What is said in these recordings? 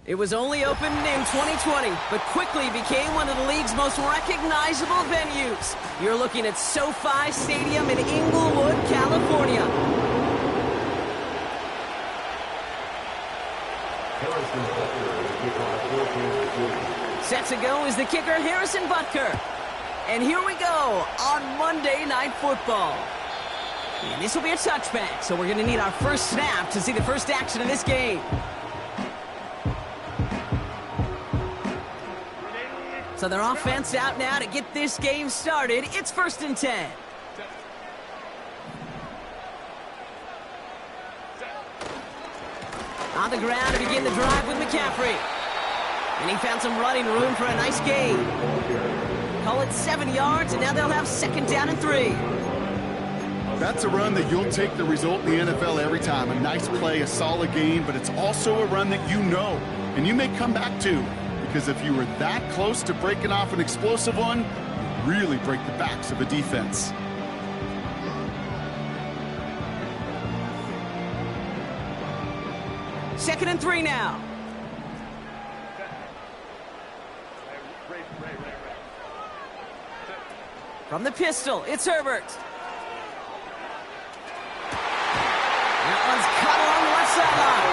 It was only opened in 2020, but quickly became one of the league's most recognizable venues. You're looking at SoFi Stadium in Inglewood, California. Set to go is the kicker, Harrison Butker. And here we go on Monday Night Football. And this will be a touchback, so we're going to need our first snap to see the first action of this game. So their offense out now to get this game started. It's 1st and 10. On the ground to begin the drive with McCaffrey. And he found some running room for a nice gain. Call it 7 yards, and now they'll have 2nd down and 3. That's a run that you'll take the result in the NFL every time. A nice play, a solid gain, but it's also a run that you know, and you may come back to. Because if you were that close to breaking off an explosive one, you really break the backs of a defense. Second and 3 now. From the pistol, it's Herbert. That one's cut along the left sideline.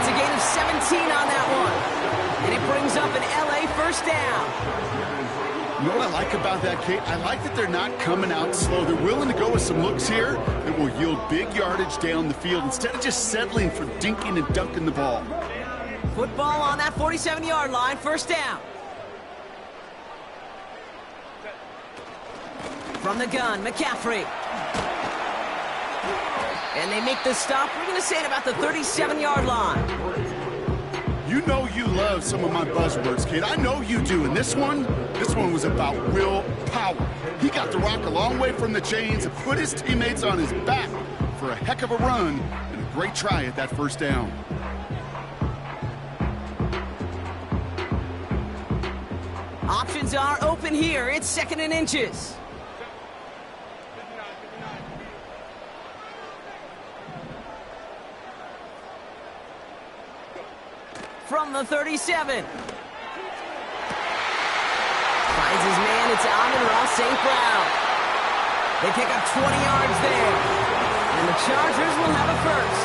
It's a gain of 17 on that one. And it brings up an LA first down. You know what I like about that, Kate? I like that they're not coming out slow. They're willing to go with some looks here that will yield big yardage down the field instead of just settling for dinking and dunking the ball. Football on that 47-yard line, first down. From the gun, McCaffrey. And they make the stop. We're going to say it about the 37-yard line. You know you love some of my buzzwords, kid. I know you do. And this one was about willpower. He got the rock a long way from the chains and put his teammates on his back for a heck of a run and a great try at that first down. Options are open here. It's 2nd and inches. From the 37. Finds his man, it's Amon-Ra St. Brown. They pick up 20 yards there. And the Chargers will have a first.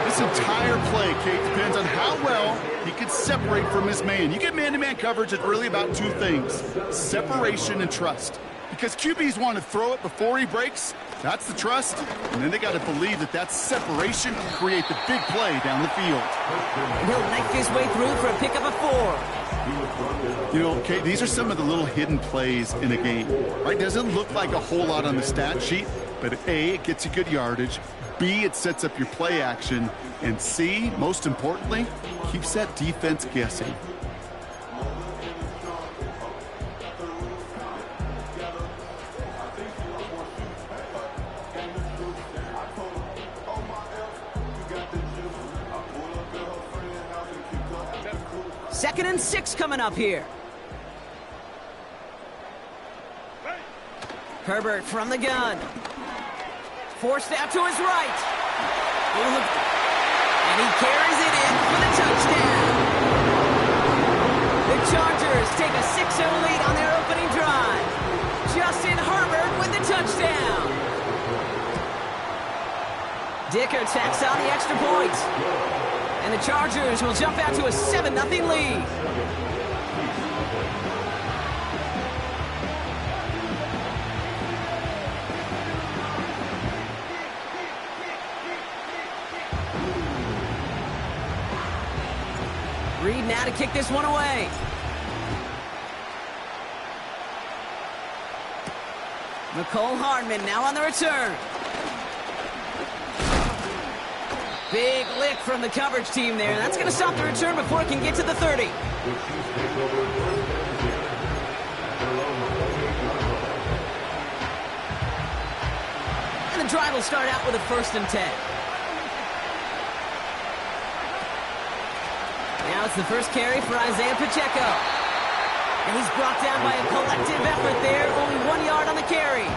This entire play, Kate, depends on how well he can separate from his man. You get man-to-man coverage, it's really about 2 things. Separation and trust. Because QBs want to throw it before he breaks. That's the trust, and then they got to believe that that separation can create the big play down the field. He'll make his way through for a pickup of 4. You know, Kate, these are some of the little hidden plays in a game, right? Doesn't look like a whole lot on the stat sheet, but A, it gets you good yardage, B, it sets up your play action, and C, most importantly, keeps that defense guessing. Second and 6 coming up here. Herbert from the gun. Forced out to his right. And he carries it in for the touchdown. The Chargers take a 6-0 lead on their opening drive. Justin Herbert with the touchdown. Dicker tacks on the extra point. And the Chargers will jump out to a 7-0 lead. Reed now to kick this one away. Nicole Hardman now on the return. Big lick from the coverage team there. That's going to stop the return before it can get to the 30. And the drive will start out with a 1st and 10. Now it's the first carry for Isaiah Pacheco. And he's brought down by a collective effort there. Only 1 yard on the carry.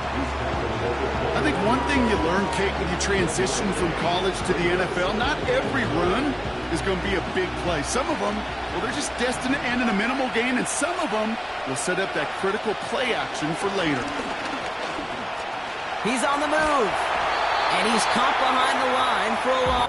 I think one thing you learn, Kate, when you transition from college to the NFL, not every run is going to be a big play. Some of them, well, they're just destined to end in a minimal gain, and some of them will set up that critical play action for later. He's on the move, and he's caught behind the line for a long...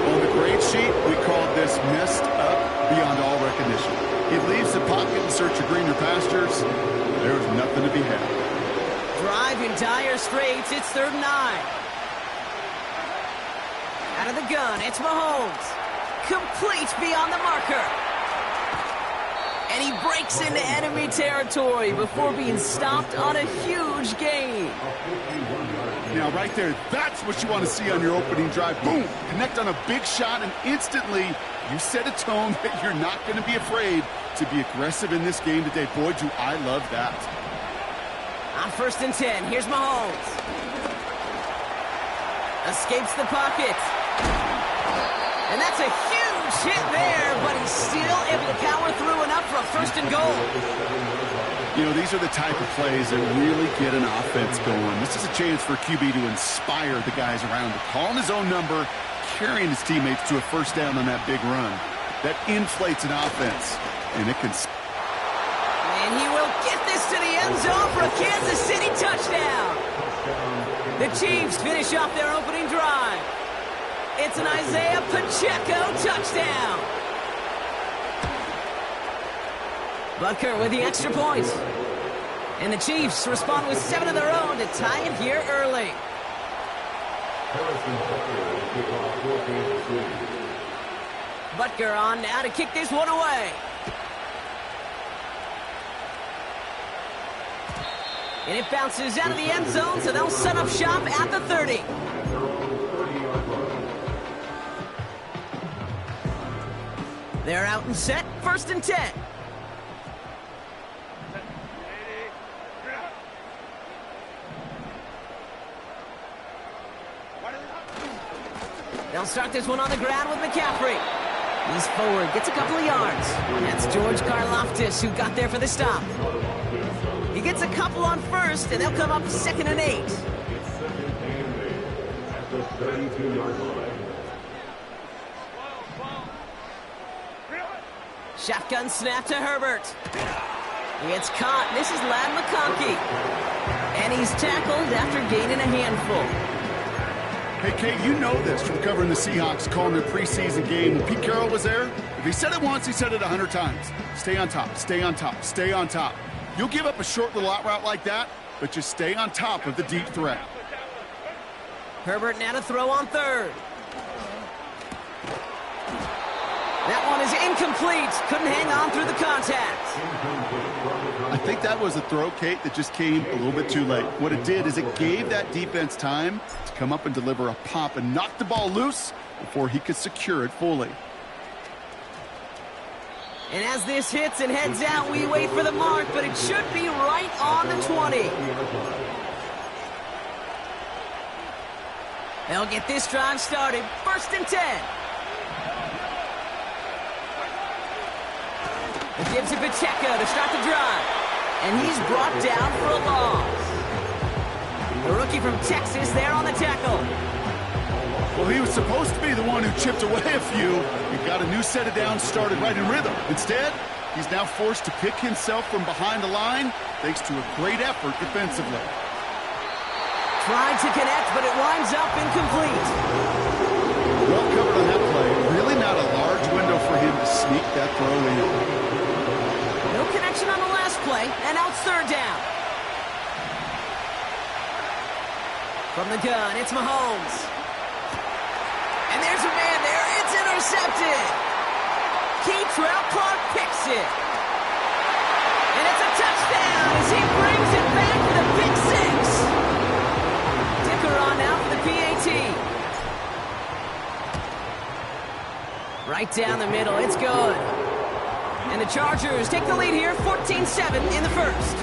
On the grade sheet, we called this messed up beyond all recognition. He leaves the pocket in search of greener pastures. There's nothing to be had. Drive in dire straits. It's 3rd and 9. Out of the gun, it's Mahomes. Complete beyond the marker. And he breaks into enemy territory before being stopped on a huge gain. Now, right there, that's what you want to see on your opening drive. Boom! Connect on a big shot, and instantly you set a tone that you're not going to be afraid to be aggressive in this game today. Boy, do I love that. On 1st and 10, here's Mahomes. Escapes the pocket. And that's a huge hit there, but he's still able to power through enough for a 1st and goal. You know, these are the type of plays that really get an offense going. This is a chance for QB to inspire the guys around him. Calling his own number, carrying his teammates to a 1st down on that big run. That inflates an offense, and it can... And he will get this to the end zone for a Kansas City touchdown. The Chiefs finish off their opening drive. It's an Isaiah Pacheco touchdown. Butker with the extra point. And the Chiefs respond with 7 of their own to tie it here early. Butker on now to kick this one away. And it bounces out of the end zone, so they'll set up shop at the 30. They're out and set, 1st and 10. They'll start this one on the ground with McCaffrey. He's forward, gets a couple of yards. That's George Karlaftis who got there for the stop. He gets a couple on 1st, and they'll come up 2nd and 8. At the 32-yard line. Shotgun snap to Herbert. It's caught. This is Ladd McConkey. And he's tackled after gaining a handful. Hey, Kate, you know this from covering the Seahawks, calling their preseason game. When Pete Carroll was there, if he said it once, he said it 100 times. Stay on top, stay on top, stay on top. You'll give up a short little out route like that, but just stay on top of the deep threat. Herbert now to throw on 3rd. That one is incomplete. Couldn't hang on through the contact. I think that was a throw, Kate, that just came a little bit too late. What it did is it gave that defense time to come up and deliver a pop and knock the ball loose before he could secure it fully. And as this hits and heads out, we wait for the mark, but it should be right on the 20. They'll get this drive started. 1st and 10. It gives it Pacheco to start the drive. And he's brought down for a loss. The rookie from Texas there on the tackle. Well, he was supposed to be the one who chipped away a few. He got a new set of downs started right in rhythm. Instead, he's now forced to pick himself from behind the line thanks to a great effort defensively. Tried to connect, but it winds up incomplete. Well covered on that play. Really not a large window for him to sneak that throw in. No connection on the last play, and now it's 3rd down. From the gun, it's Mahomes. And there's a man there. It's intercepted. Keytrell Clark picks it. And it's a touchdown as he brings it back for the pick 6. Dicker on now for the PAT. Right down the middle. It's good. And the Chargers take the lead here, 14-7 in the 1st.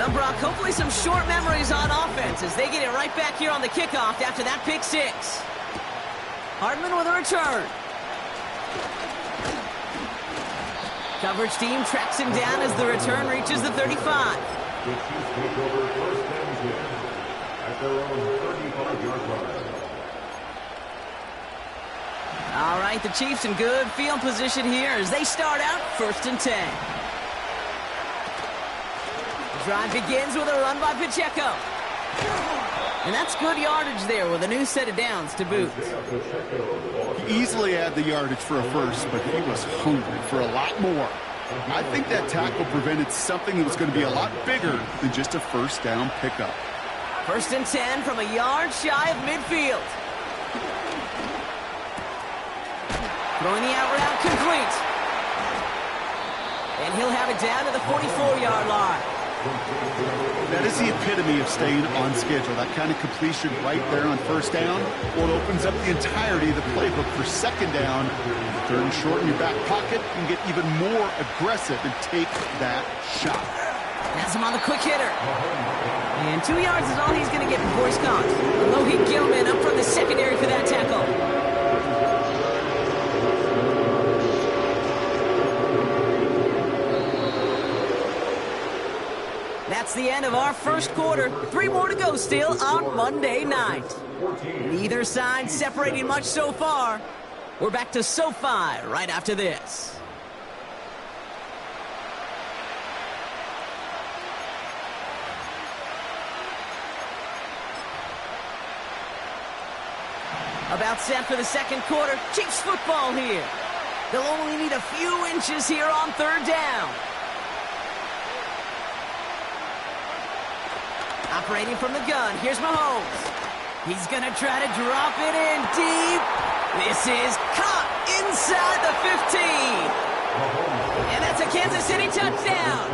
Well, Brock, hopefully some short memories on offense as they get it right back here on the kickoff after that pick six. Hardman with a return. Coverage team tracks him down as the return reaches the 35. The Chiefs take over first and 10 at their own 35-yard line. All right, the Chiefs in good field position here as they start out first and 10. The drive begins with a run by Pacheco. And that's good yardage there with a new set of downs to boot. He easily had the yardage for a first, but he was hungry for a lot more. I think that tackle prevented something that was going to be a lot bigger than just a first down pickup. First and 10 from a yard shy of midfield. Throwing the out route complete. And he'll have it down to the 44-yard line. That is the epitome of staying on schedule. That kind of completion right there on first down, well, it opens up the entirety of the playbook for second down. Third and short in your back pocket, you can get even more aggressive and take that shot. Has him on the quick hitter. And 2 yards is all he's going to get before he's caught. Logan Gilman up from the secondary for that tackle. That's the end of our first quarter. 3 more to go still on Monday night. Neither side separating much so far. We're back to SoFi right after this. About set for the second quarter. Chiefs football here. They'll only need a few inches here on third down. Operating from the gun, here's Mahomes. He's going to try to drop it in deep. This is caught inside the 15. And that's a Kansas City touchdown.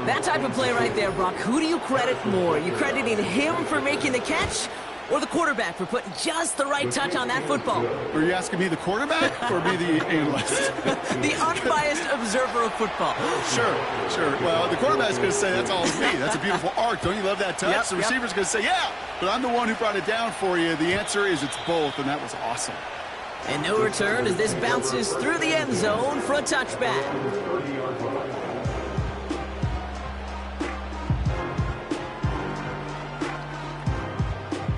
That type of play right there, Brock. Who do you credit more? You crediting him for making the catch or the quarterback for putting just the right touch on that football? Are you asking me the quarterback or me the analyst? The unbiased observer of football. Sure. Well, the quarterback's going to say, that's all it's me. That's a beautiful arc. Don't you love that touch? The receiver's going to say, yeah, but I'm the one who brought it down for you. The answer is it's both, and that was awesome. And no return as this bounces through the end zone for a touchback.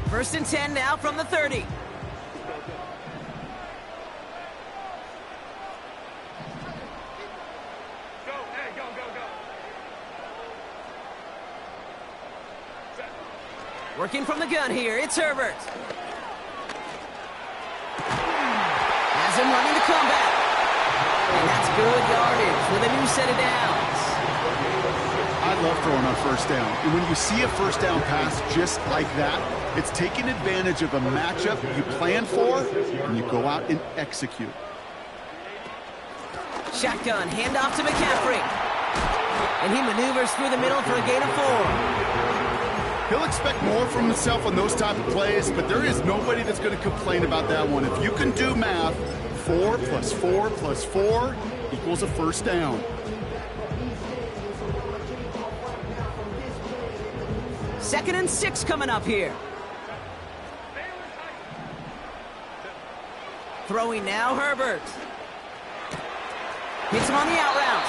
First and 10 now from the 30. Working from the gun here, it's Herbert. Has him running the comeback. And that's good yardage with a new set of downs. I love throwing on first down. And when you see a first down pass just like that, it's taking advantage of a matchup you plan for, and you go out and execute. Shotgun, handoff to McCaffrey. And he maneuvers through the middle for a gain of 4. He'll expect more from himself on those type of plays, but there is nobody that's going to complain about that one. If you can do math, 4 plus 4 plus 4 equals a first down. Second and 6 coming up here. Throwing now, Herbert. Hits him on the out route.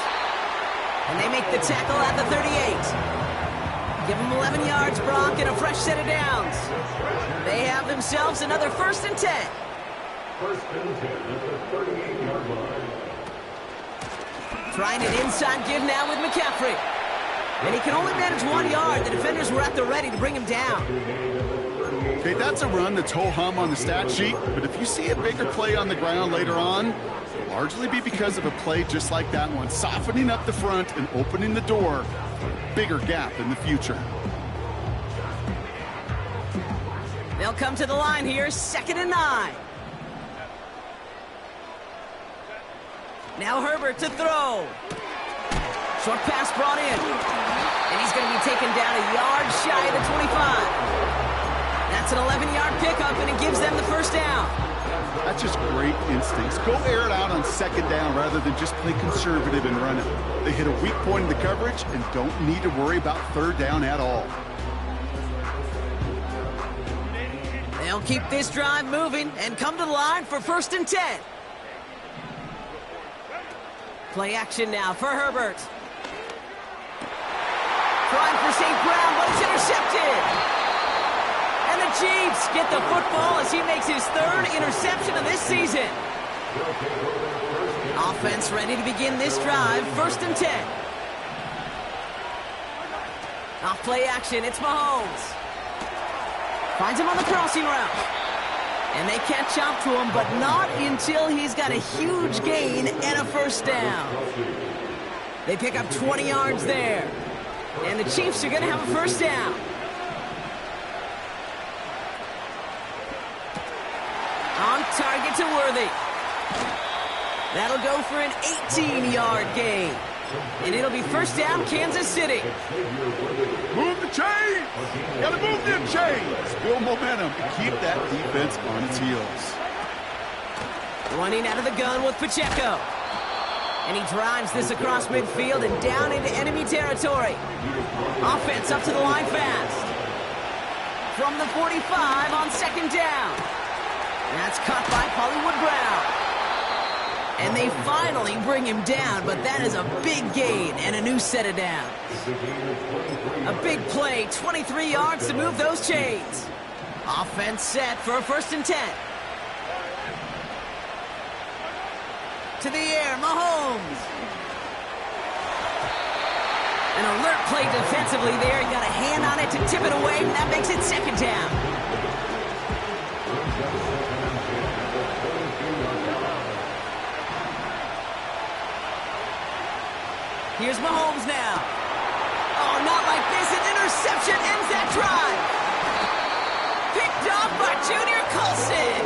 And they make the tackle at the 38. Give them 11 yards, Brock, and a fresh set of downs. They have themselves another first and 10. First and 10 at the 38-yard line. Trying an inside give now with McCaffrey. And he can only manage 1 yard. The defenders were at the ready to bring him down. Okay, that's a run that's ho-hum on the stat sheet, but if you see a bigger play on the ground later on, it'll largely be because of a play just like that one, softening up the front and opening the door for a bigger gap in the future. They'll come to the line here, 2nd and 9. Now Herbert to throw. Short pass brought in. And he's going to be taken down a yard shy of the 25. That's an 11-yard pickup, and it gives them the first down. That's just great instincts. Go air it out on second down rather than just play conservative and run it. They hit a weak point in the coverage and don't need to worry about third down at all. They'll keep this drive moving and come to the line for 1st and 10. Play action now for Herbert. Trying for St. Brown, but it's intercepted. And the Chiefs get the football as he makes his 3rd interception of this season. Offense ready to begin this drive, 1st and 10. Off play action, it's Mahomes. Finds him on the crossing route. And they catch up to him, but not until he's got a huge gain and a 1st down. They pick up 20 yards there. And the Chiefs are going to have a 1st down. On target to Worthy. That'll go for an 18-yard gain. And it'll be 1st down, Kansas City. Move the chains! Gotta move them chains! Build momentum and keep that defense on its heels. Running out of the gun with Pacheco. And he drives this across midfield and down into enemy territory. Offense up to the line fast. From the 45 on 2nd down. That's caught by Hollywood Brown. And they finally bring him down, but that is a big gain and a new set of downs. A big play, 23 yards to move those chains. Offense set for a 1st and 10. To the air, Mahomes. An alert play defensively there. He got a hand on it to tip it away, and that makes it 2nd down. Here's Mahomes now. Oh, not like this. An interception ends that drive. Picked off by Junior Colson.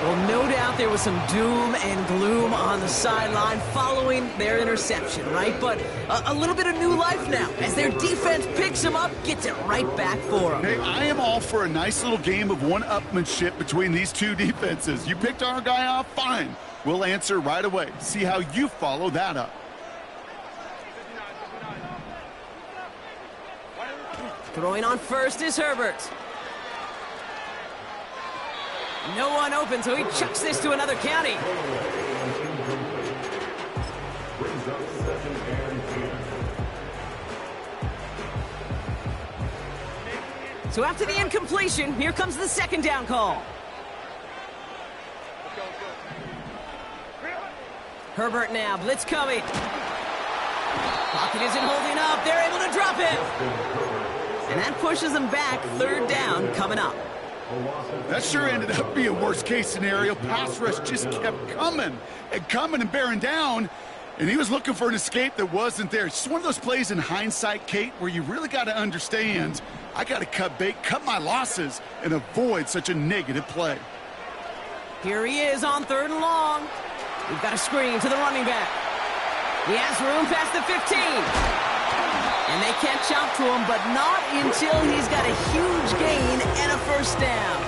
Well, no doubt there was some doom and gloom on the sideline following their interception, right? But a little bit of new life now as their defense picks them up, gets it right back for them. Hey, I am all for a nice little game of one-upmanship between these two defenses. You picked our guy off, fine. We'll answer right away. See how you follow that up. Throwing on first is Herbert. No one open, so he chucks this to another county. So after the incompletion, here comes the 2nd down call. Herbert now, blitz coming. Pocket isn't holding up, they're able to drop it. And that pushes them back, 3rd down coming up. That sure ended up being worst-case scenario. Pass rush just kept coming and bearing down, and he was looking for an escape that wasn't there. It's just one of those plays in hindsight, Kate, where you really got to understand, I got to cut bait, cut my losses, and avoid such a negative play. Here he is on 3rd and long. We've got a screen to the running back. He has room past the 15. And they catch up to him, but not until he's got a huge gain and a 1st down.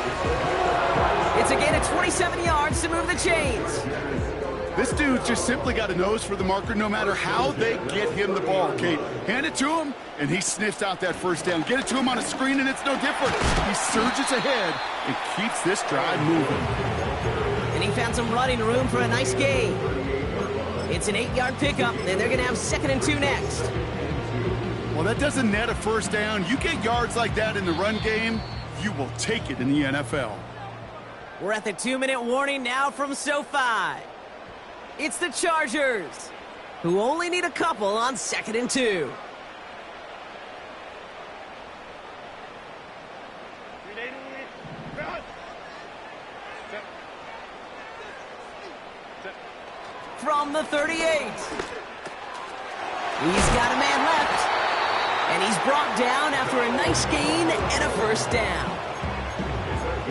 It's a gain of 27 yards to move the chains. This dude's just simply got a nose for the marker no matter how they get him the ball, Kate. Hand it to him, and he sniffs out that 1st down. Get it to him on a screen, and it's no different. He surges ahead and keeps this drive moving. And he found some running room for a nice gain. It's an 8-yard pickup, and they're going to have 2nd and 2 next. Well, that doesn't net a 1st down. You get yards like that in the run game, you will take it in the NFL. We're at the 2-minute warning now from SoFi. It's the Chargers, who only need a couple on 2nd and 2. From the 38. He's got a man left. And he's brought down after a nice gain and a 1st down.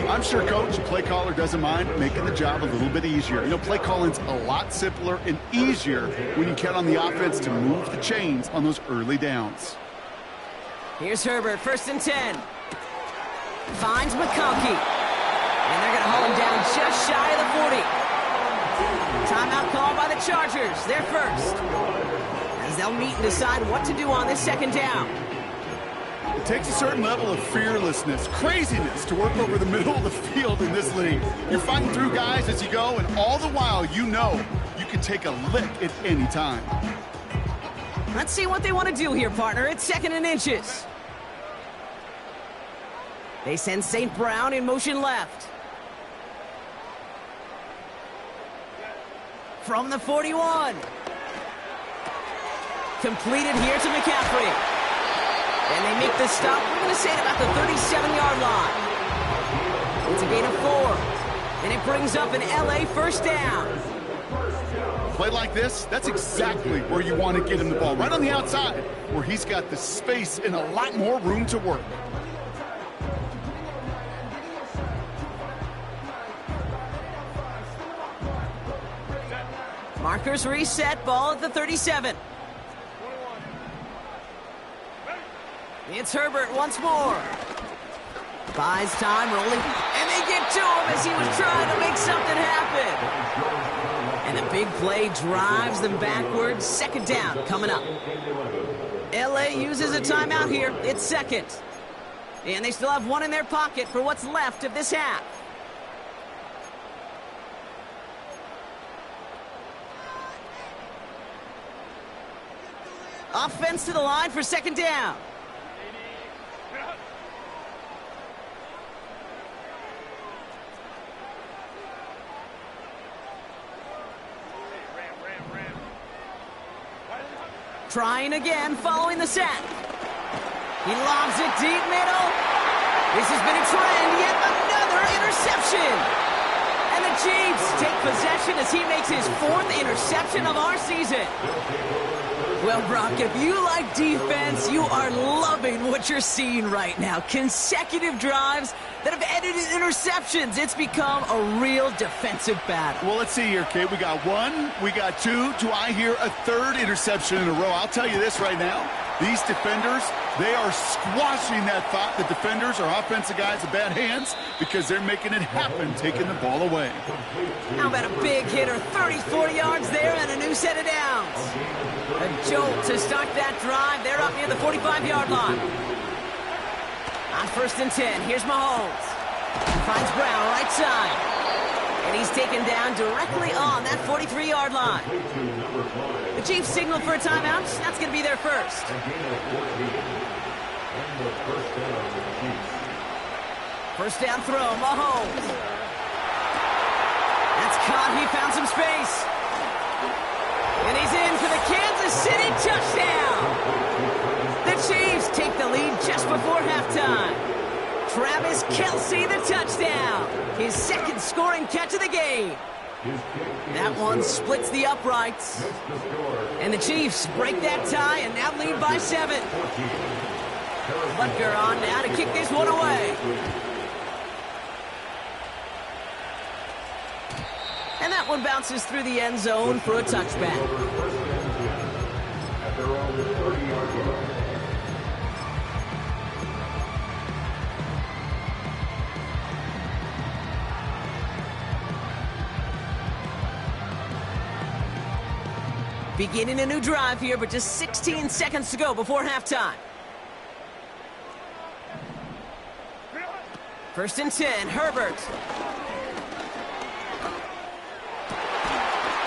I'm sure Coach, play caller doesn't mind making the job a little bit easier. You know, play calling's a lot simpler and easier when you count on the offense to move the chains on those early downs. Here's Herbert, 1st and 10. Finds McConkey. And they're going to haul him down just shy of the 40. Timeout called by the Chargers. They're first. As they'll meet and decide what to do on this second down. It takes a certain level of fearlessness, craziness to work over the middle of the field in this league. You're fighting through guys as you go, and all the while you know you can take a lick at any time. Let's see what they want to do here, partner. It's 2nd and inches. They send St. Brown in motion left. From the 41. Completed here to McCaffrey. And they make the stop, we're going to say, at about the 37-yard line. It's a gain of 4. And it brings up an LA first down. Play like this, that's exactly where you want to get him the ball. Right on the outside, where he's got the space and a lot more room to work. Markers reset, ball at the 37. It's Herbert once more. Buys time, rolling, and they get to him as he was trying to make something happen. And the big play drives them backwards. 2nd down coming up. LA uses a timeout here. It's 2nd. And they still have 1 in their pocket for what's left of this half. Offense to the line for 2nd down. Trying again, following the sack. He lobs it deep middle. This has been a trend, yet another interception. And the Chiefs take possession as he makes his 4th interception of our season. Well, Brock, if you like defense, you are loving what you're seeing right now. Consecutive drives that have ended in interceptions. It's become a real defensive battle. Well, let's see here, Kate. We got 1, we got 2. Do I hear a 3rd interception in a row? I'll tell you this right now. These defenders, they are squashing that thought that defenders or offensive guys have bad hands because they're making it happen, taking the ball away. How about a big hitter, 30, 40 yards there and a new set of downs. A jolt to start that drive. They're up near the 45-yard line. On 1st and 10, here's Mahomes. Finds Brown right side. And he's taken down directly on that 43-yard line. The Chiefs signal for a timeout. That's going to be their first. First down throw, Mahomes. That's caught. He found some space. And he's in for the Kansas City touchdown. The Chiefs take the lead just before halftime. Travis Kelce, the touchdown. His 2nd scoring catch of the game. That one splits the uprights. And the Chiefs break that tie and now lead by 7. Butker on now to kick this one away. And that one bounces through the end zone for a touchback. At their own 30-yard line. Beginning a new drive here, but just 16 seconds to go before halftime. 1st and 10, Herbert.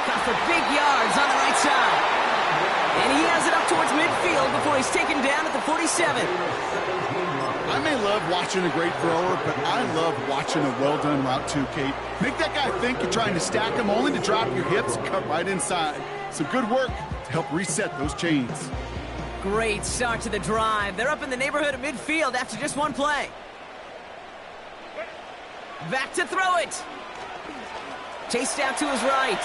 Got for big yards on the right side. And he has it up towards midfield before he's taken down at the 47. I may love watching a great thrower, but I love watching a well-done route too, Kate. Make that guy think you're trying to stack him only to drop your hips and cut right inside. Some good work to help reset those chains. Great start to the drive. They're up in the neighborhood of midfield after just one play. Back to throw it. Chased out to his right.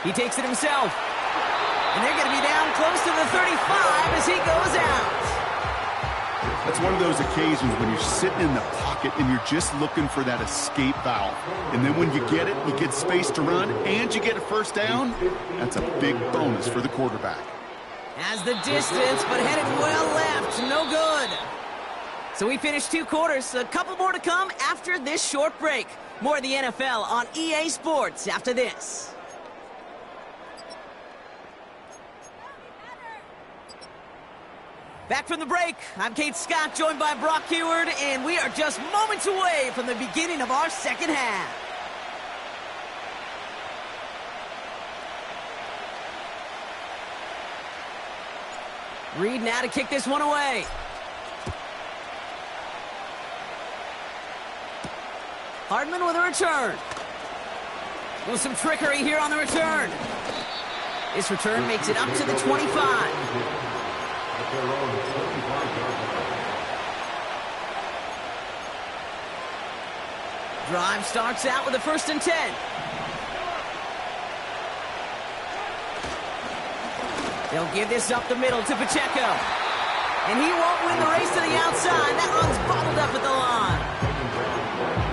He takes it himself. And they're going to be down close to the 35 as he goes out. That's one of those occasions when you're sitting in the pocket and you're just looking for that escape valve. And then when you get it, you get space to run, and you get a first down, that's a big bonus for the quarterback. Has the distance, but headed well left. No good. So we finished 2 quarters. A couple more to come after this short break. More of the NFL on EA Sports after this. Back from the break, I'm Kate Scott, joined by Brock Heward, and we are just moments away from the beginning of our second half. Reed now to kick this one away. Hardman with a return. With some trickery here on the return. This return makes it up to the 25. Drive starts out with a 1st and 10. They'll give this up the middle to Pacheco. And he won't win the race to the outside. That run's bottled up at the line.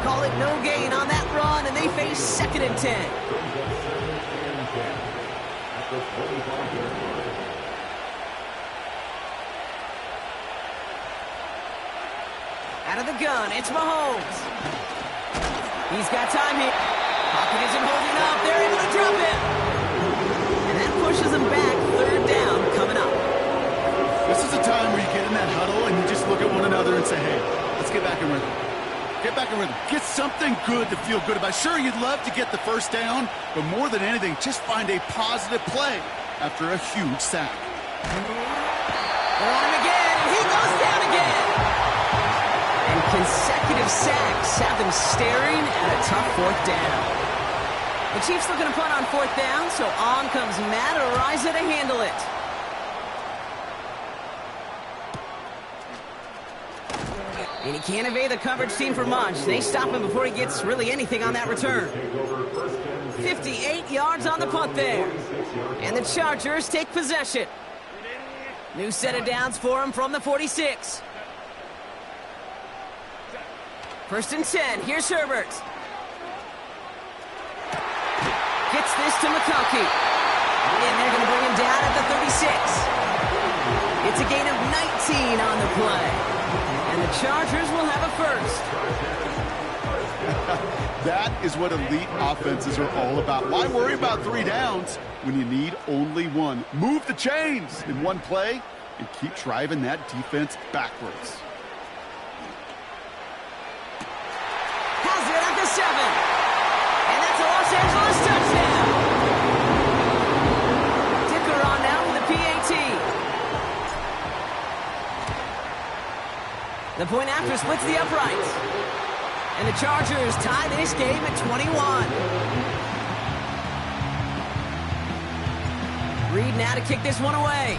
Call it no gain on that run, and they face 2nd and 10. Out of the gun, it's Mahomes. He's got time here. Pocket isn't holding up. They're able to drop it. And that pushes them back. 3rd down coming up. This is a time where you get in that huddle and you just look at one another and say, hey, let's get back in rhythm. Get back in rhythm. Get something good to feel good about. Sure, you'd love to get the 1st down, but more than anything, just find a positive play after a huge sack. They're on him again, and he goes down again. And consecutive sacks have them staring at a tough 4th down. The Chiefs looking to punt on 4th down, so on comes Matt Araiza to handle it. And he can't evade the coverage team for much. They stop him before he gets really anything on that return. 58 yards on the punt there. And the Chargers take possession. New set of downs for him from the 46. 1st and 10. Here's Herbert. Gets this to McConkey. And they're going to bring him down at the 36. It's a gain of 19 on the play. And the Chargers will have a 1st. That is what elite offenses are all about. Why worry about 3 downs when you need only 1? Move the chains in one play and keep driving that defense backwards. Has it at the 7. And that's a Los Angeles touchdown. Dicker on now with the PAT. The point after splits the uprights. And the Chargers tie this game at 21. Reed now to kick this one away.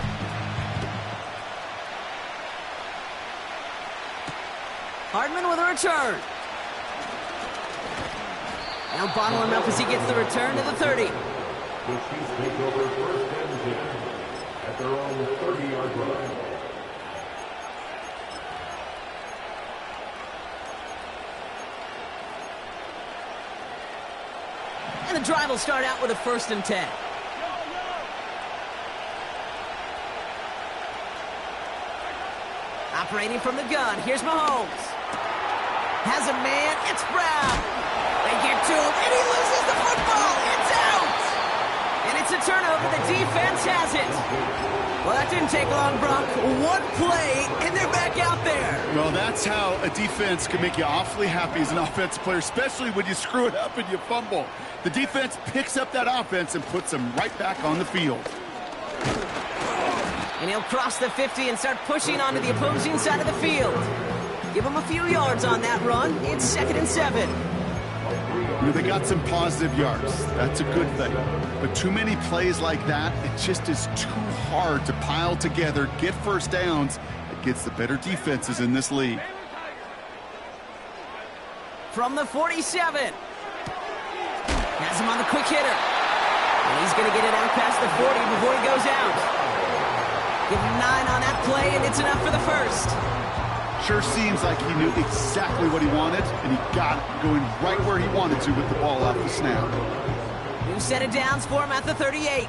Hardman with a return. Now bottle him up as he gets the return to the 30. The Chiefs take over 1st and 10 at their own 30-yard line. And the drive will start out with a 1st and 10. Operating from the gun, here's Mahomes. Has a man, it's Brown. They get to him, and he loses the football. It's out! And it's a turnover. The defense has it. Well, that didn't take long, Brock. One play, and they're back out there. Well, that's how a defense can make you awfully happy as an offensive player, especially when you screw it up and you fumble. The defense picks up that offense and puts them right back on the field. And he'll cross the 50 and start pushing onto the opposing side of the field. Give him a few yards on that run. It's 2nd and 7. You know, they got some positive yards. That's a good thing. But too many plays like that, it just is too hard to pile together, get 1st downs against the better defenses in this league. From the 47. Has him on the quick hitter. And he's going to get it out past the 40 before he goes out. Give him 9 on that play, and it's enough for the 1st. Sure seems like he knew exactly what he wanted, and he got it going right where he wanted to with the ball off the snap. New set of downs for him at the 38.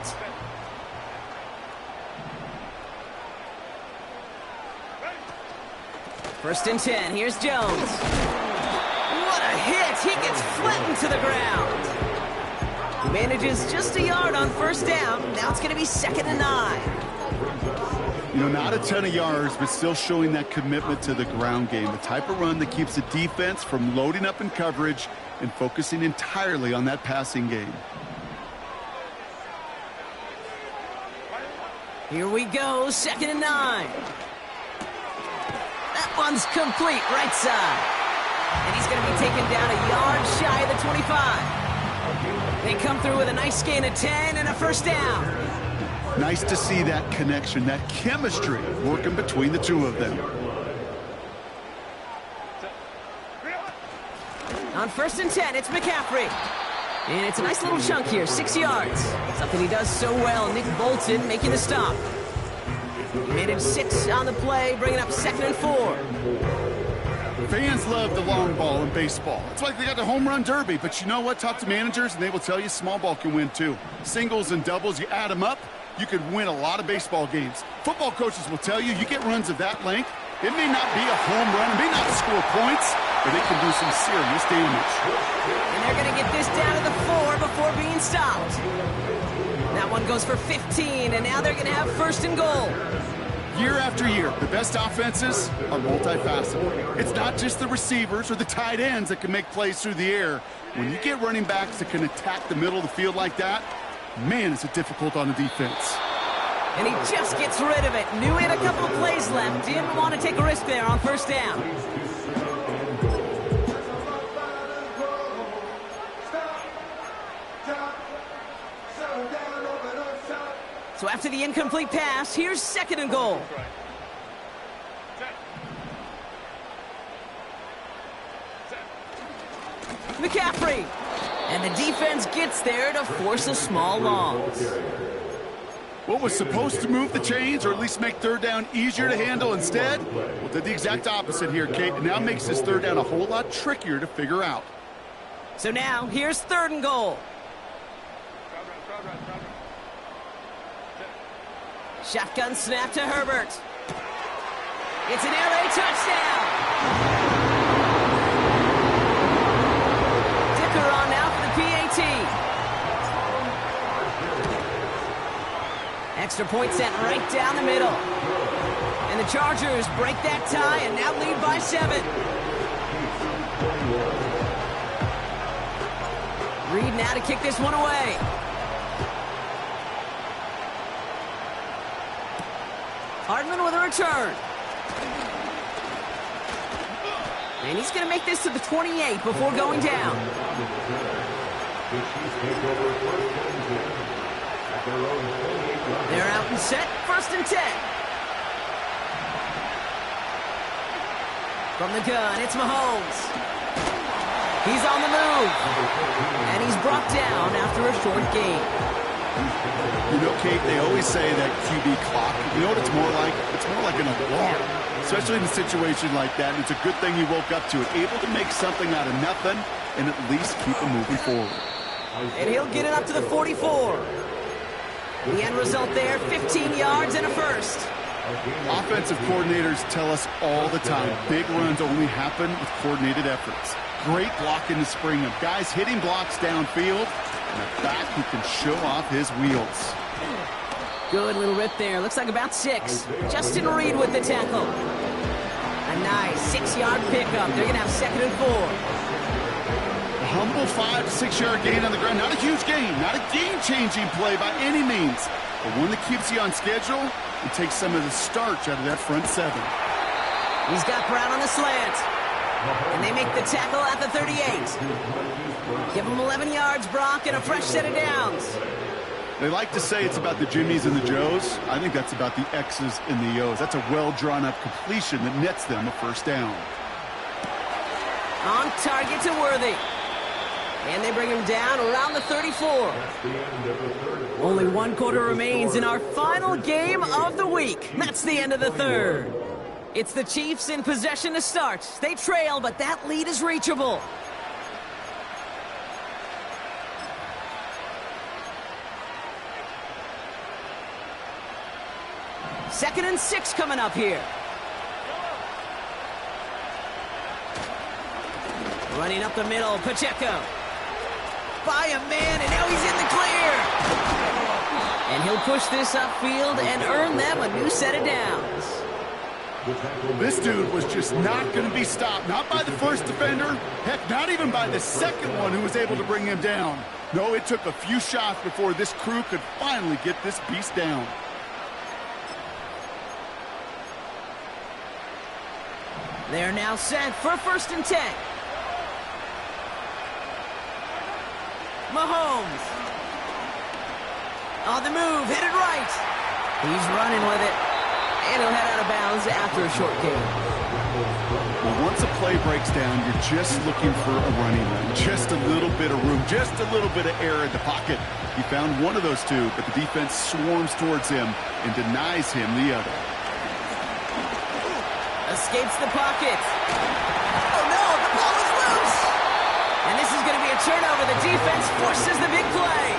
First and 10. Here's Jones. What a hit! He gets flattened to the ground. He manages just a yard on first down. Now it's going to be 2nd and 9. You know, not a ton of yards, but still showing that commitment to the ground game. The type of run that keeps the defense from loading up in coverage and focusing entirely on that passing game. Here we go, 2nd and 9. That one's complete, right side. And he's going to be taken down a yard shy of the 25. They come through with a nice gain of 10 and a first down. Nice to see that connection, that chemistry working between the two of them. On 1st and 10, it's McCaffrey. And it's a nice little chunk here, 6 yards. Something he does so well. Nick Bolton making the stop. He made him 6 on the play, bringing up 2nd and 4. Fans love the long ball in baseball. It's like they got the home run derby, but you know what? Talk to managers, and they will tell you small ball can win too. Singles and doubles, you add them up, you could win a lot of baseball games. Football coaches will tell you, you get runs of that length, it may not be a home run, it may not score points, but it can do some serious damage. And they're going to get this down to the 4 before being stopped. That one goes for 15, and now they're going to have 1st and goal. Year after year, the best offenses are multifaceted. It's not just the receivers or the tight ends that can make plays through the air. When you get running backs that can attack the middle of the field like that, man, is it difficult on the defense. And he just gets rid of it. Knew he had a couple of plays left. Didn't want to take a risk there on first down. So after the incomplete pass, here's 2nd and goal. McCaffrey. And the defense gets there to force a small loss. What was supposed to move the chains or at least make 3rd down easier to handle instead? Well, did the exact opposite here, Kate. It now makes this 3rd down a whole lot trickier to figure out. So now, here's 3rd and goal. Shotgun snap to Herbert. It's an air raid touchdown. Dicker on now for the PAT. Extra point sent right down the middle. And the Chargers break that tie and now lead by 7. Reed now to kick this one away. Hardman with a return. And he's going to make this to the 28 before going down. They're out and set. 1st and 10. From the gun, it's Mahomes. He's on the move. And he's brought down after a short gain. You know, Kate, they always say that QB clock, you know what it's more like? It's more like an alarm, especially in a situation like that. And it's a good thing he woke up to it, able to make something out of nothing and at least keep him moving forward. And he'll get it up to the 44. The end result there, 15 yards and a first. Offensive coordinators tell us all the time, big runs only happen with coordinated efforts. Great block in the spring of guys hitting blocks downfield, and a back who can show off his wheels. Good little rip there. Looks like about 6. Justin Reed with the tackle. A nice 6-yard pickup. They're going to have 2nd and 4. A humble 5 to 6 yard gain on the ground. Not a huge gain. Not a game-changing play by any means. But one that keeps you on schedule and takes some of the starch out of that front 7. He's got Brown on the slant. And they make the tackle at the 38. Give him 11 yards, Brock, and a fresh set of downs. They like to say it's about the Jimmies and the Joes. I think that's about the X's and the O's. That's a well-drawn-up completion that nets them a first down. On target to Worthy. And they bring him down around the 34. Only 1 quarter remains in our final game of the week. That's the end of the 3rd. It's the Chiefs in possession to start. They trail, but that lead is reachable. Second and 6 coming up here. Running up the middle, Pacheco. By a man, and now he's in the clear. And he'll push this upfield and earn them a new set of downs. This dude was just not going to be stopped. Not by the first defender. Heck, not even by the second one who was able to bring him down. No, it took a few shots before this crew could finally get this beast down. They're now set for 1st and 10. Mahomes. On the move, headed right. He's running with it. And he'll head out of bounds after a short gain. Well, once a play breaks down, you're just looking for a running lane. Just a little bit of room, just a little bit of air in the pocket. He found one of those two, but the defense swarms towards him and denies him the other. Escapes the pocket. Oh no, the ball is loose. And this is going to be a turnover. The defense forces the big play.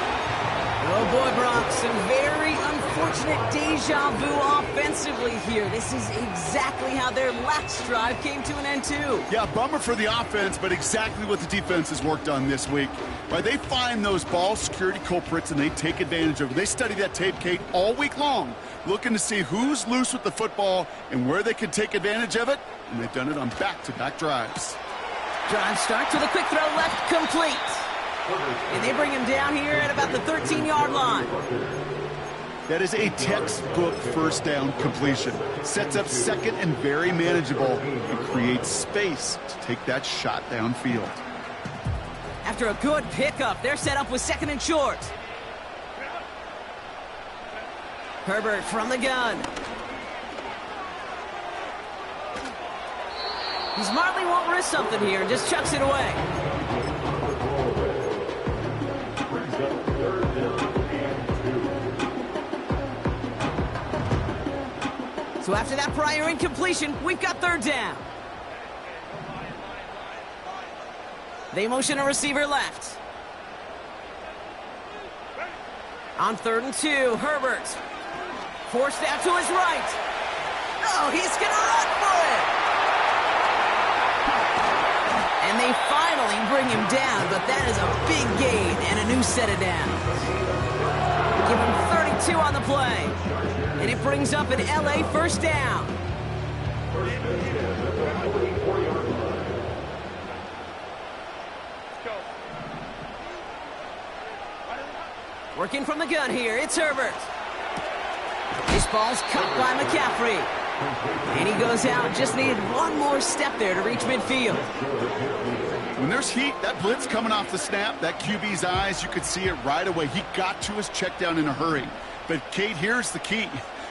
Oh boy, Brock, some very unfortunate deja vu offensively here. This is exactly how their last drive came to an end too. Yeah, bummer for the offense, but exactly what the defense has worked on this week. Right, they find those ball security culprits and they take advantage of it. They study that tape, Kate, all week long, looking to see who's loose with the football and where they can take advantage of it, and they've done it on back-to-back drives. Drive starts with a quick throw left, complete. And they bring him down here at about the 13-yard line. That is a textbook first down completion. Sets up second and very manageable and creates space to take that shot downfield. After a good pickup, they're set up with 2nd and short. Herbert from the gun. He smartly won't risk something here and just chucks it away. So after that prior incompletion, we've got 3rd down. They motion a receiver left. On 3rd and 2, Herbert. Forced out to his right. Oh, he's going to run for it. And they finally bring him down, but that is a big gain and a new set of downs. Give him 32 on the play. And it brings up an LA 1st down. Working from the gun here, it's Herbert. This ball's caught by McCaffrey. And he goes out, just needed one more step there to reach midfield. When there's heat, that blitz coming off the snap, that QB's eyes, you could see it right away. He got to his check down in a hurry. But, Kate, here's the key.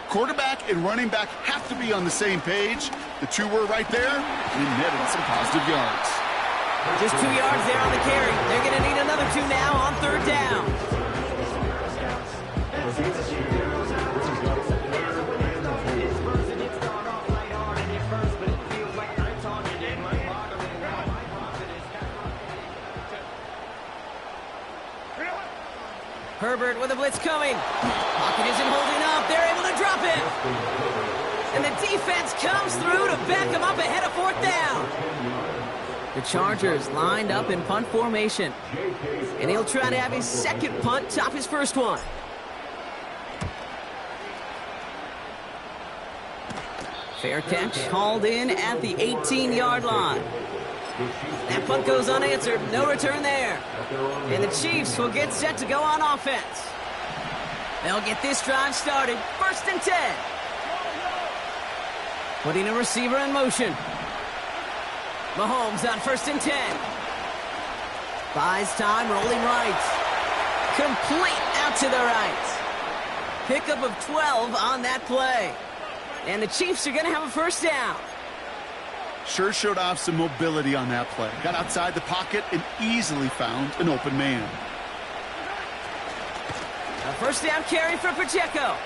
Quarterback and running back have to be on the same page. The two were right there and netted some positive yards. Just 2 yards there on the carry. They're going to need another 2 now on 3rd down. Herbert with a blitz coming. Pocket isn't holding up. They're able to drop him. And the defense comes through to back him up ahead of 4th down. The Chargers lined up in punt formation. And he'll try to have his 2nd punt top his 1st one. Fair catch hauled in at the 18-yard line. That punt goes unanswered. No return there. And the Chiefs will get set to go on offense. They'll get this drive started. 1st and 10. Putting a receiver in motion. Mahomes on 1st and 10. Buys time, rolling right. Complete out to the right. Pickup of 12 on that play. And the Chiefs are going to have a 1st down. Sure showed off some mobility on that play. Got outside the pocket and easily found an open man. A 1st down carry for Pacheco.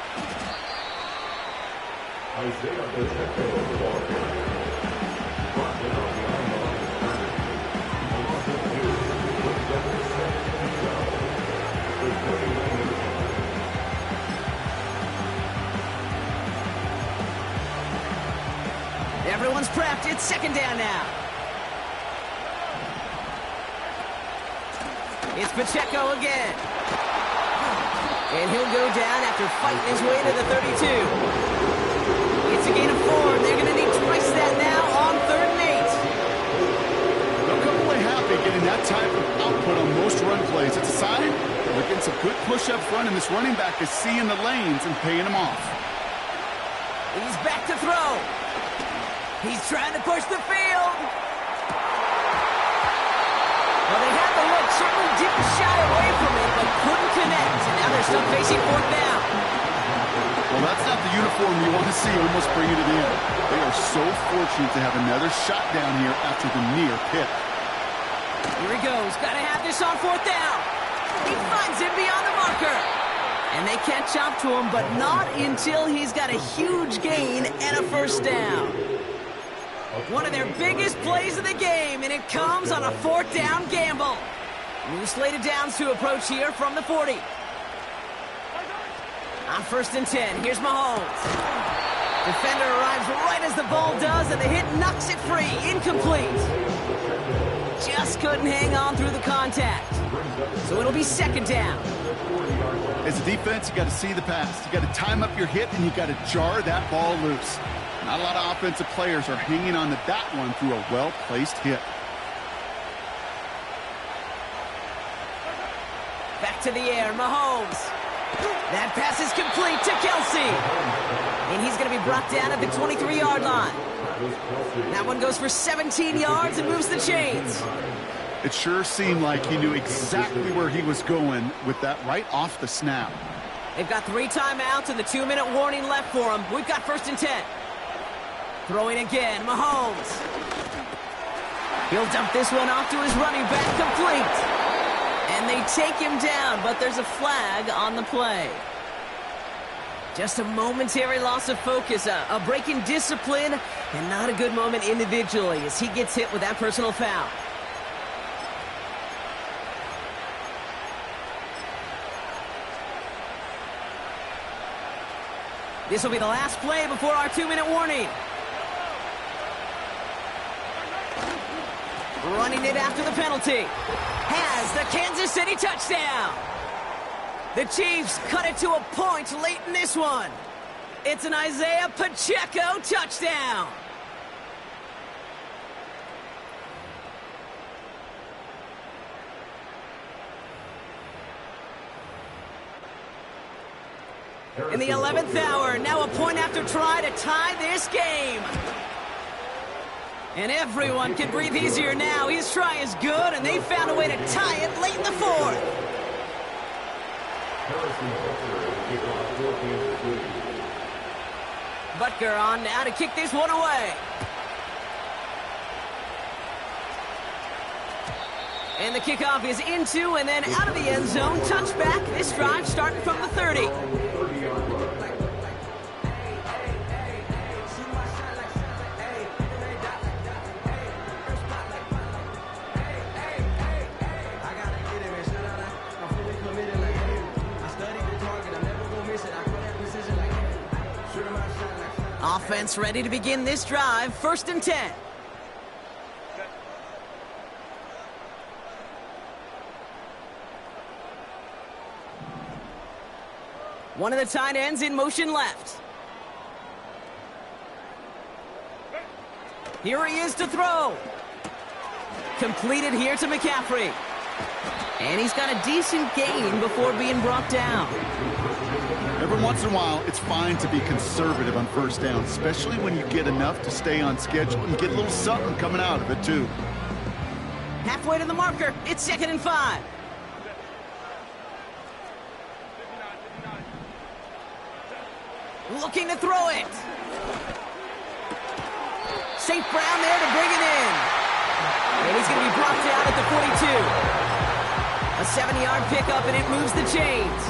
Everyone's prepped. It's 2nd down now. It's Pacheco again. And he'll go down after fighting his way to the 32. It's a gain of 4. They're going to need twice that now on 3rd and 8. They'll come away happy getting that type of output on most run plays. It's a sign they're getting some good push up front, and this running back is seeing the lanes and paying them off. He's back to throw. He's trying to push the field. Well, they had the look, certainly didn't shy away from it, but couldn't connect. And now they're stuck facing 4th down. Well, that's not the uniform you want to see almost bringing it in. They are so fortunate to have another shot down here after the near pick. Here he goes. Got to have this on 4th down. He finds him beyond the marker. And they catch up to him, but not until he's got a huge gain and a 1st down. One of their biggest plays of the game, and it comes on a 4th down gamble. New slated downs to approach here from the 40. On 1st and 10, here's Mahomes. Defender arrives right as the ball does, and the hit knocks it free. Incomplete. Just couldn't hang on through the contact. So it'll be 2nd down. As a defense, you got to see the pass. You got to time up your hit, and you got to jar that ball loose. Not a lot of offensive players are hanging on to that one through a well-placed hit. Back to the air, Mahomes. That pass is complete to Kelsey. And he's going to be brought down at the 23-yard line. That one goes for 17 yards and moves the chains. It sure seemed like he knew exactly where he was going with that right off the snap. They've got 3 timeouts and the 2-minute warning left for them. We've got 1st and 10. Throwing again, Mahomes. He'll dump this one off to his running back, complete. And they take him down, but there's a flag on the play. Just a momentary loss of focus, a break in discipline, and not a good moment individually as he gets hit with that personal foul. This will be the last play before our 2-minute warning. Running it after the penalty. Has the Kansas City touchdown. The Chiefs cut it to a point late in this one. It's an Isaiah Pacheco touchdown. In the 11th hour, now a point after try to tie this game. And everyone can breathe easier now. His try is good, and they found a way to tie it late in the 4th. Butker on now to kick this one away. And the kickoff is into and then out of the end zone. Touchback. This drive starting from the 30. Offense ready to begin this drive. 1st and 10. One of the tight ends in motion left. Here he is to throw. Completed here to McCaffrey. And he's got a decent gain before being brought down. Every once in a while, it's fine to be conservative on 1st down, especially when you get enough to stay on schedule and get a little something coming out of it, too. Halfway to the marker. It's 2nd and 5. Looking to throw it. St. Brown there to bring it in. And he's going to be brought down at the 42. A 7-yard pickup, and it moves the chains.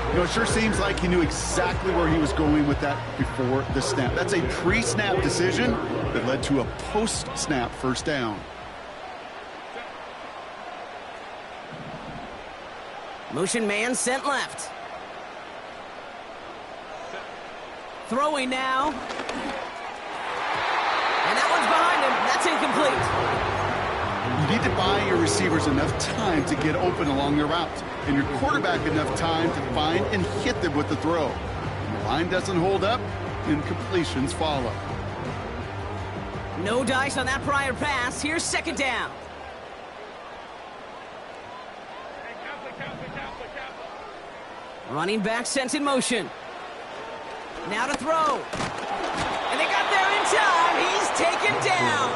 You know, it sure seems like he knew exactly where he was going with that before the snap. That's a pre-snap decision that led to a post-snap 1st down. Motion man sent left. Throwing now. And that one's behind him. That's incomplete. You need to buy your receivers enough time to get open along their routes, and your quarterback enough time to find and hit them with the throw. When the line doesn't hold up, incompletions follow. No dice on that prior pass. Here's second down. Running back sent in motion. Now to throw. And they got there in time. He's taken down.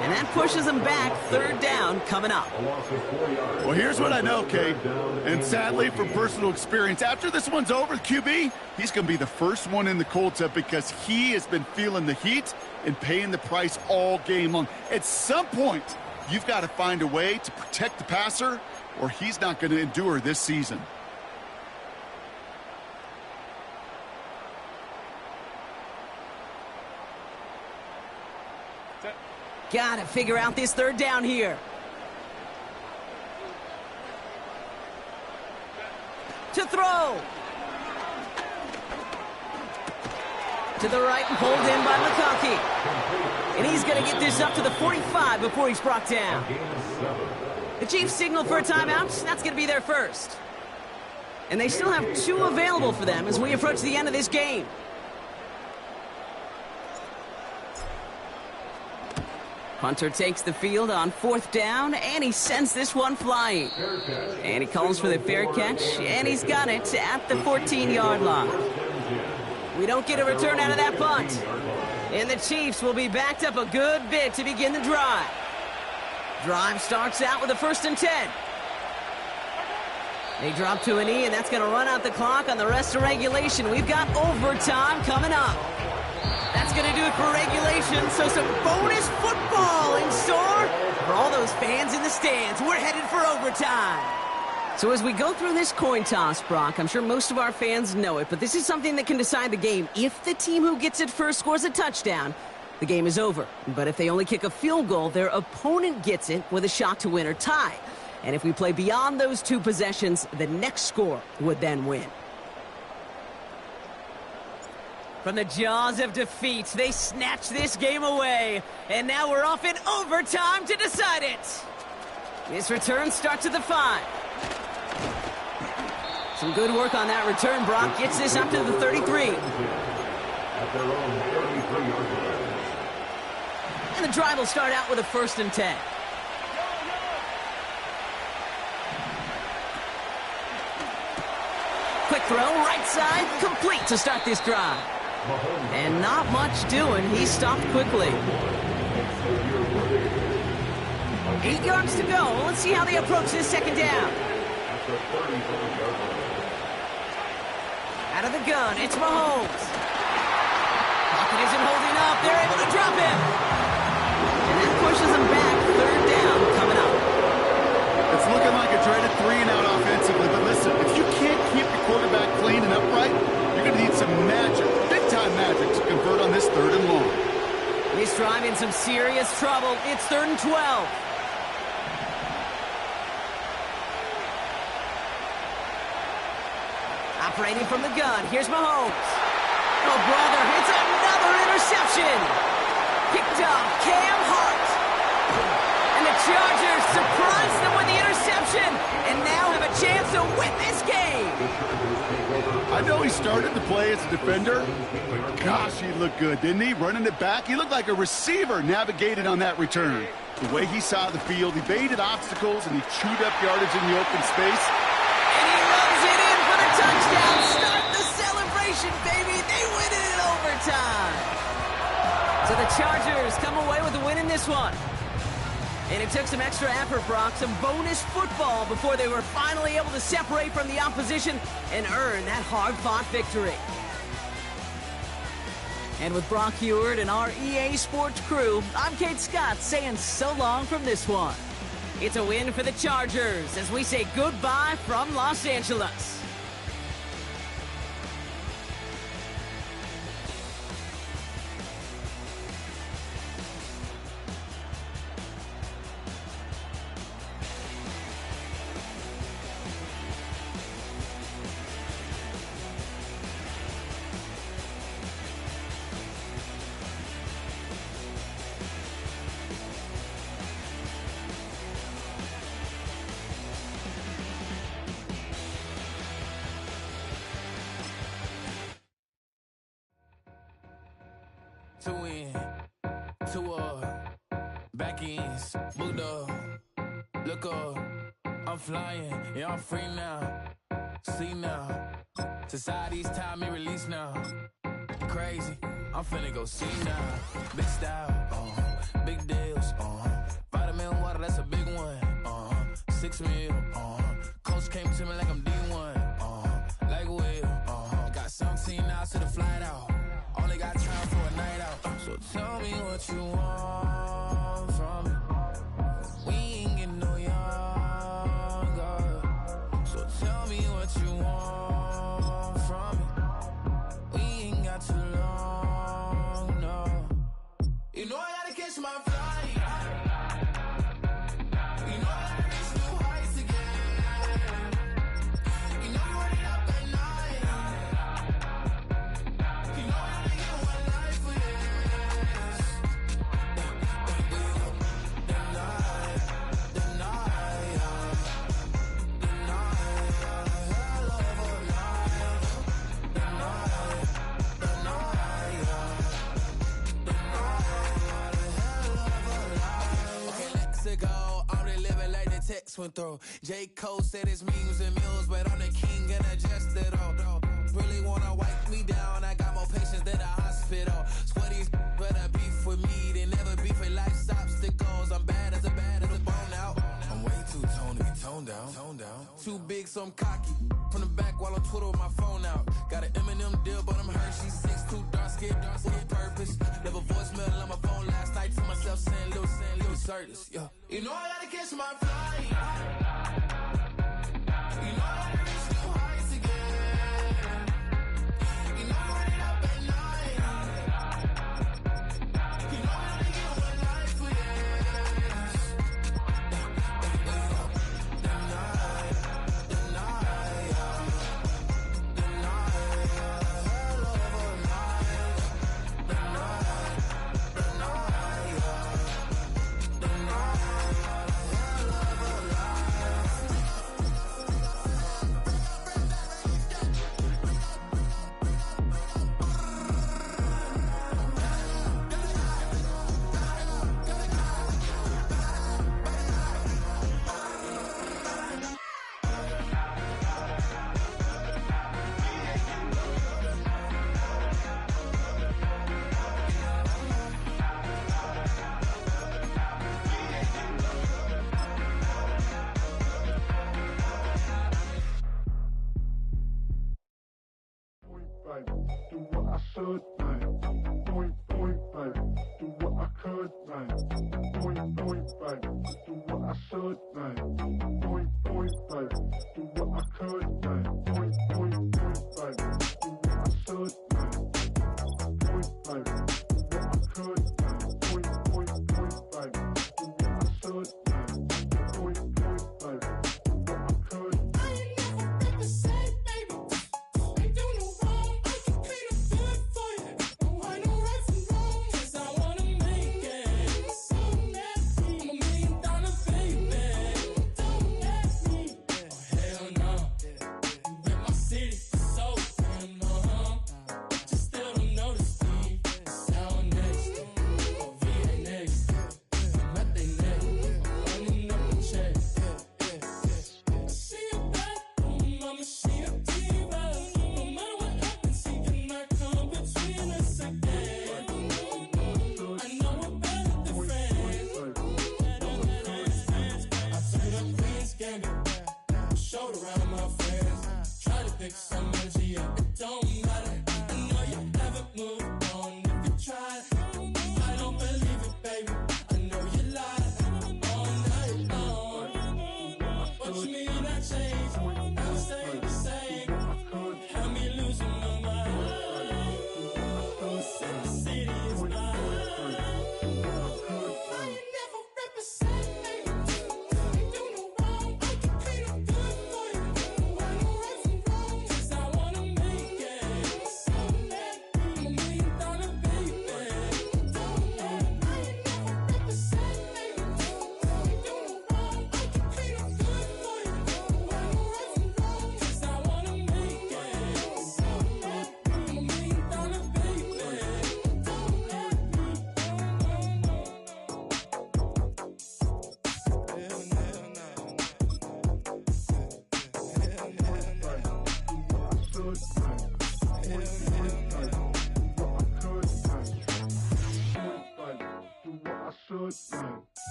And that pushes them back. Third down coming up. Well, here's what I know, Kate. And sadly, from personal experience, after this one's over, QB, he's going to be the first one in the cold tub because he has been feeling the heat and paying the price all game long. At some point, you've got to find a way to protect the passer, or he's not going to endure this season. Gotta figure out this third down here. To throw. To the right and pulled in by McConkey. And he's going to get this up to the 45 before he's brought down. The Chiefs signal for a timeout. That's going to be their first. And they still have 2 available for them as we approach the end of this game. Hunter takes the field on 4th down, and he sends this one flying. And he calls for the fair catch, and he's got it at the 14-yard line. We don't get a return out of that punt. And the Chiefs will be backed up a good bit to begin the drive. Drive starts out with a 1st and 10. They drop to a knee, and that's going to run out the clock on the rest of regulation. We've got overtime coming up. That's going to do it for regulation, so some bonus football in store for all those fans in the stands. We're headed for overtime. So as we go through this coin toss, Brock, I'm sure most of our fans know it, but this is something that can decide the game. If the team who gets it first scores a touchdown, the game is over. But if they only kick a field goal, their opponent gets it with a shot to win or tie. And if we play beyond those 2 possessions, the next score would then win. From the jaws of defeat, they snatch this game away. And now we're off in overtime to decide it. This return starts at the 5. Some good work on that return. Brock gets this up to the 33. And the drive will start out with a 1st and 10. Quick throw, right side, complete to start this drive. And not much doing. He stopped quickly. 8 yards to go. Let's see how they approach this second down. Out of the gun, it's Mahomes. Pocket isn't holding up. They're able to drop him. And that pushes them back. 3rd down coming up. It's looking like a dreaded 3-and-out offensively, but listen, if you can't keep the quarterback clean and upright, you're going to need some magic, big-time magic, to convert on this 3rd and long. This drive in some serious trouble. It's 3rd and 12. Operating from the gun, here's Mahomes. Oh, brother, it's another interception. Picked up Cam Hart. And the Chargers surprise them with the interception and now have a chance to win this game. I know he started to play as a defender, but gosh, he looked good, didn't he? Running it back, he looked like a receiver navigated on that return. The way he saw the field, he baited obstacles, and he chewed up yardage in the open space. And he rubs it in for the touchdown. Start the celebration, baby. They win it in overtime. So the Chargers come away with a win in this one. And it took some extra effort, Brock, some bonus football before they were finally able to separate from the opposition and earn that hard-fought victory. And with Brock Heward and our EA Sports crew, I'm Kate Scott saying so long from this one. It's a win for the Chargers as we say goodbye from Los Angeles. two in, two back ends, moved up, look up, I'm flying, yeah, I'm free now, see now, society's time me release now, crazy, I'm finna go see now, big style, big deals, vitamin water, that's a big one, 6 mil, coach came to me like I'm D1, like Will, got 17 hours to the flight out, only got time for a night out, so tell me what you want from me, we ain't getting no younger, so tell me what you want from me, we ain't got too long, no, you know I gotta catch my flight, you know I gotta reach new heights again, you know you running up at night, you know I only get one life for this, the night, hell of a night, the night, okay, let's go. I'm really living like the text went through. J. Cole said his memes and mules, but I'm the king and adjusted all. Really wanna wipe me down. I got more patience than a hospital. Sweaty's better beef with me than never beef with life's obstacles. I'm bad as a bone out. I'm way too toned to be toned down. Too big, so I'm cocky. From the back while I'm Twitter with my phone out. Got an Eminem deal, but I'm Hershey 6'2", dark skin, with purpose. Never voicemail on my phone last night to myself saying little Curtis, yeah. You know I gotta catch my flight. You know I gotta reach new heights again. You know I'm running up at night. You know I only get one life for this. The night, hell of a night. The night, do what I should, like. Point, like. Do what I could, like. Point, like. Do what I should, like. Point, like. Do what I could, like. Point, like. Do what I should, like. Point, like. Do what I could, like. Point, like. Do what I should, like. Point, like. Do what I could. I ain't never been the same, baby. Ain't do no wrong. I can clean up good for you. Don't want no right from wrong. 'Cause I wanna make it. So nasty. I'm $1 million baby. Don't ask me. Oh hell no. You bet my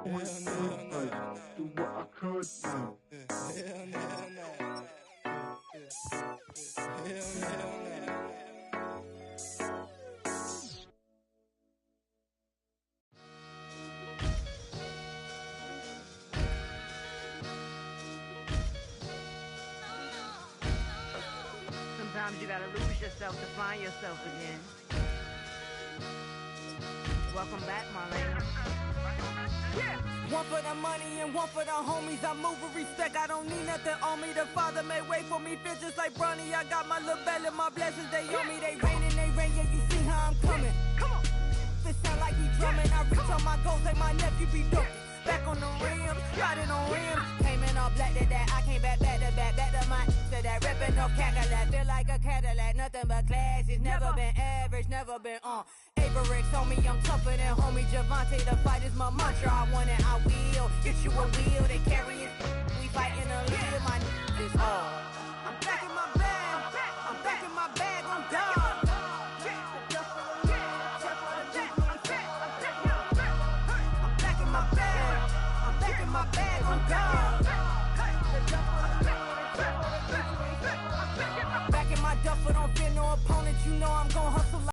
Do what I could now. Sometimes you gotta lose yourself to find yourself again. Welcome back, Marlena. Yeah. One for the money and one for the homies. I move with respect, I don't need nothing on me. The Father made way for me, feel just like Bronny. I got my little belly, my blessings, they on me. They rain, yeah, you see how I'm coming. Come on. This sound like he drumming. I reach on my goals like my nephew be dope. Back on the rim, riding on rims. Came in all black to that, I came back to my, to that ripping off Cadillac. Feel like a Cadillac, nothing but class. It's never been average, never been on. Averix on me, I'm tougher than homie Javante. The fight is my mantra, I want it, I will. Get you a wheel, they carry it. We fighting a lead, my is all. I'm back in my bag, I'm back in my bag, I'm done. My bag, I'm gone.